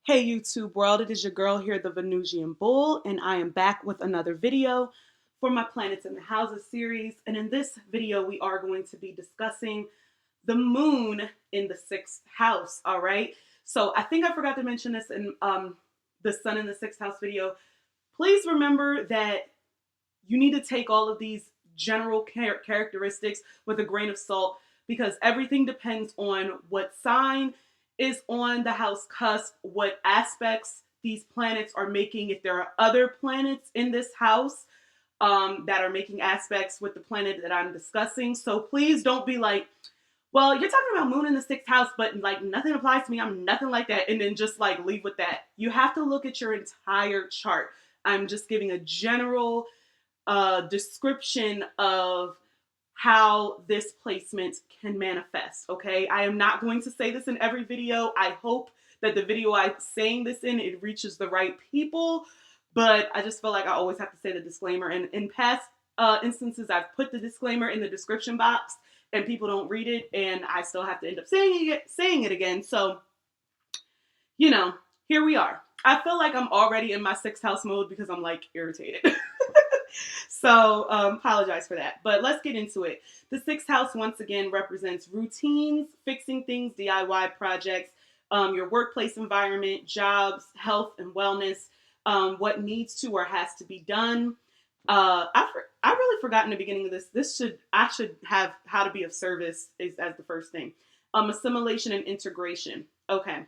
Hey YouTube world, it is your girl here, the Venusian Bull, and I am back with another video for my Planets in the Houses series. And in this video, we are going to be discussing the moon in the sixth house, all right? So I think I forgot to mention this in the sun in the sixth house video. Please remember that you need to take all of these general characteristics with a grain of salt because everything depends on what sign is on the house cusp, what aspects these planets are making. If there are other planets in this house that are making aspects with the planet that I'm discussing. So please don't be like, well, you're talking about moon in the sixth house, but like nothing applies to me. I'm nothing like that. And then just like leave with that. You have to look at your entire chart. I'm just giving a general description of how this placement can manifest. Okay, I am not going to say this in every video. I hope that the video I'm saying this in, it reaches the right people, but I just feel like I always have to say the disclaimer. And in past instances, I've put the disclaimer in the description box and people don't read it, and I still have to end up saying it again. So, you know, here we are. I feel like I'm already in my sixth house mode because I'm like irritated. So apologize for that. But let's get into it. The sixth house, once again, represents routines, fixing things, DIY projects, your workplace environment, jobs, health and wellness, what needs to or has to be done. I really forgot in the beginning of this. I should have how to be of service as the first thing. Assimilation and integration. Okay.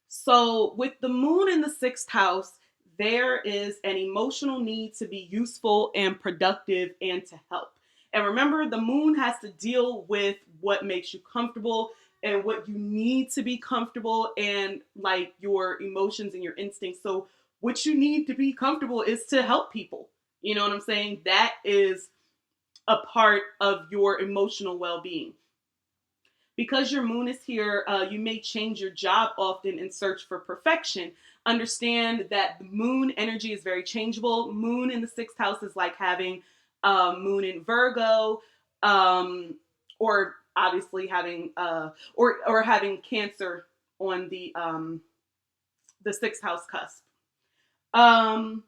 So with the moon in the sixth house, there is an emotional need to be useful and productive and to help. And remember, the moon has to deal with what makes you comfortable and what you need to be comfortable and like your emotions and your instincts. So what you need to be comfortable is to help people. You know what I'm saying? That is a part of your emotional well-being. Because your moon is here, you may change your job often in search for perfection. Understand that the moon energy is very changeable. Moon in the sixth house is like having moon in Virgo, or obviously having or having Cancer on the sixth house cusp. Um,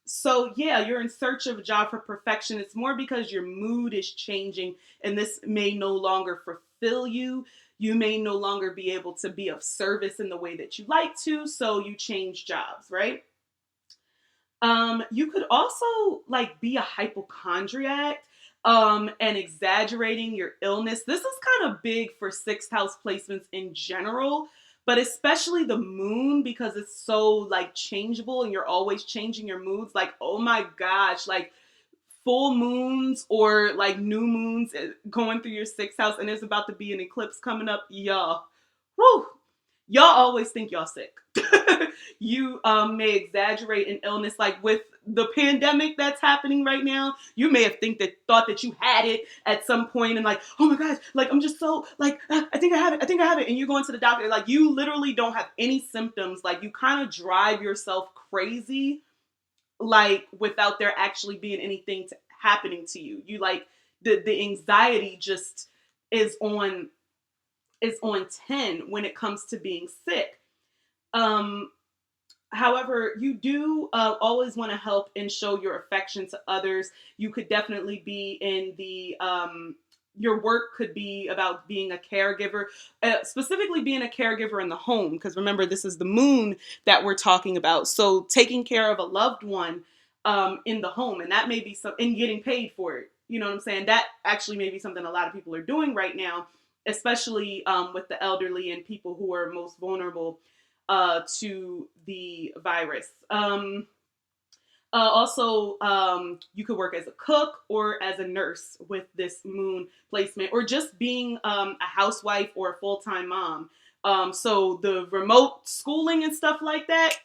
so yeah, you're in search of a job for perfection. It's more because your mood is changing and this may no longer fulfill you. You may no longer be able to be of service in the way that you like to, so you change jobs, right? You could also like be a hypochondriac and exaggerating your illness. This is kind of big for sixth house placements in general, but especially the moon because it's so like changeable and you're always changing your moods. Like, oh my gosh, like full moons or like new moons going through your sixth house and there's about to be an eclipse coming up, y'all. Whew, y'all always think y'all sick. You may exaggerate an illness, like with the pandemic that's happening right now. You may have thought that you had it at some point, and like, oh my gosh, like I'm just so like I think I have it. I think I have it, and you're going to the doctor, like you literally don't have any symptoms. Like you kind of drive yourself crazy, like without there actually being anything happening to you. You like the anxiety just is on is on 10 when it comes to being sick. Um, However, you do always want to help and show your affection to others. You could definitely be in your work could be about being a caregiver, specifically being a caregiver in the home, because remember, this is the moon that we're talking about. So taking care of a loved one in the home, and that may be some, and getting paid for it. You know what I'm saying? That actually may be something a lot of people are doing right now, especially with the elderly and people who are most vulnerable to the virus. Also, you could work as a cook or as a nurse with this moon placement, or just being a housewife or a full-time mom. So the remote schooling and stuff like that,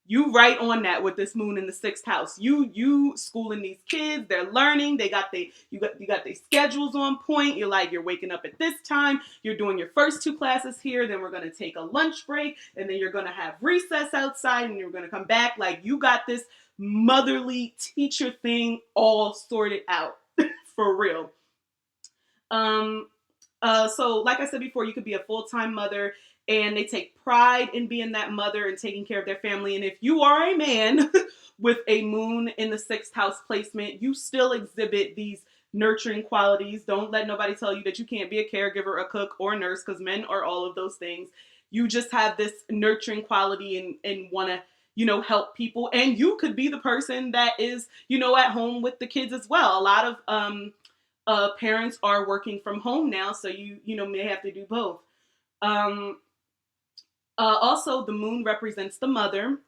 you right on that with this moon in the sixth house. You schooling these kids, they're learning, you got their schedules on point. You're waking up at this time, you're doing your first two classes here, then we're gonna take a lunch break, and then you're gonna have recess outside, and you're gonna come back. Like you got this motherly teacher thing all sorted out for real. So like I said before, you could be a full-time mother and they take pride in being that mother and taking care of their family. And if you are a man with a moon in the 6th house placement, you still exhibit these nurturing qualities. Don't let nobody tell you that you can't be a caregiver, a cook, or a nurse, because men are all of those things. You just have this nurturing quality and want to, help people. And you could be the person that is, at home with the kids as well. A lot of parents are working from home now, so you may have to do both. Um, Also, the moon represents the mother.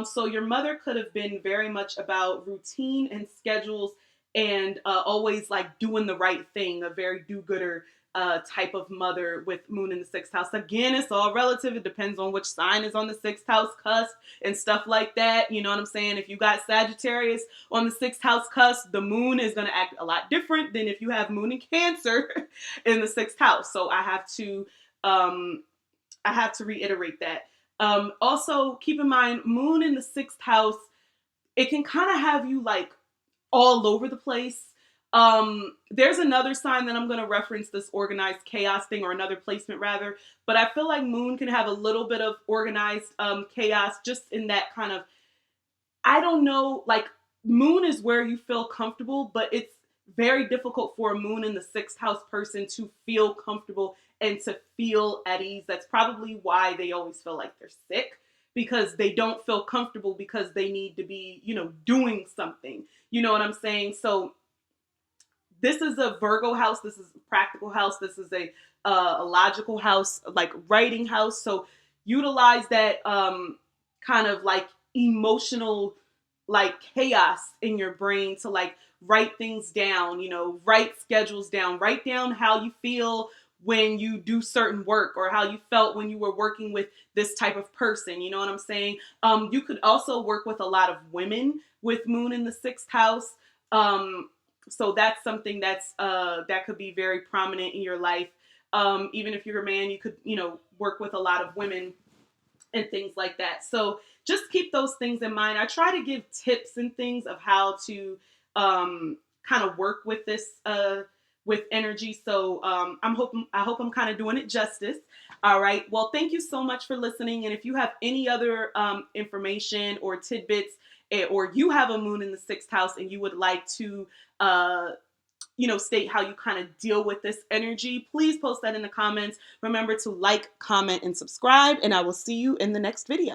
So your mother could have been very much about routine and schedules and always like doing the right thing, a very do-gooder type of mother with moon in the 6th house. Again, it's all relative. It depends on which sign is on the 6th house cusp and stuff like that. You know what I'm saying? If you got Sagittarius on the 6th house cusp, the moon is going to act a lot different than if you have moon in Cancer in the 6th house. So um, I have to reiterate that. Also, keep in mind, moon in the 6th house, it can kind of have you like all over the place. There's another sign that I'm going to reference, this organized chaos thing, or another placement rather. But I feel like moon can have a little bit of organized chaos, just in that kind of, I don't know, like moon is where you feel comfortable, but it's very difficult for a moon in the 6th house person to feel comfortable and to feel at ease. That's probably why they always feel like they're sick, because they don't feel comfortable, because they need to be, doing something. You know what I'm saying? So this is a Virgo house. This is a practical house. This is a logical house, like writing house. So utilize that kind of like emotional like chaos in your brain to like write things down, write schedules down, write down how you feel when you do certain work, or how you felt when you were working with this type of person. You know what I'm saying? You could also work with a lot of women with moon in the 6th house. So that's something that could be very prominent in your life. Even if you're a man, you could, work with a lot of women and things like that. So just keep those things in mind. I try to give tips and things of how to kind of work with this with energy. So I hope I'm kind of doing it justice. All right. Well, thank you so much for listening. And if you have any other information or tidbits, or you have a moon in the 6th house and you would like to state how you kind of deal with this energy, please post that in the comments. Remember to like, comment, and subscribe, and I will see you in the next video.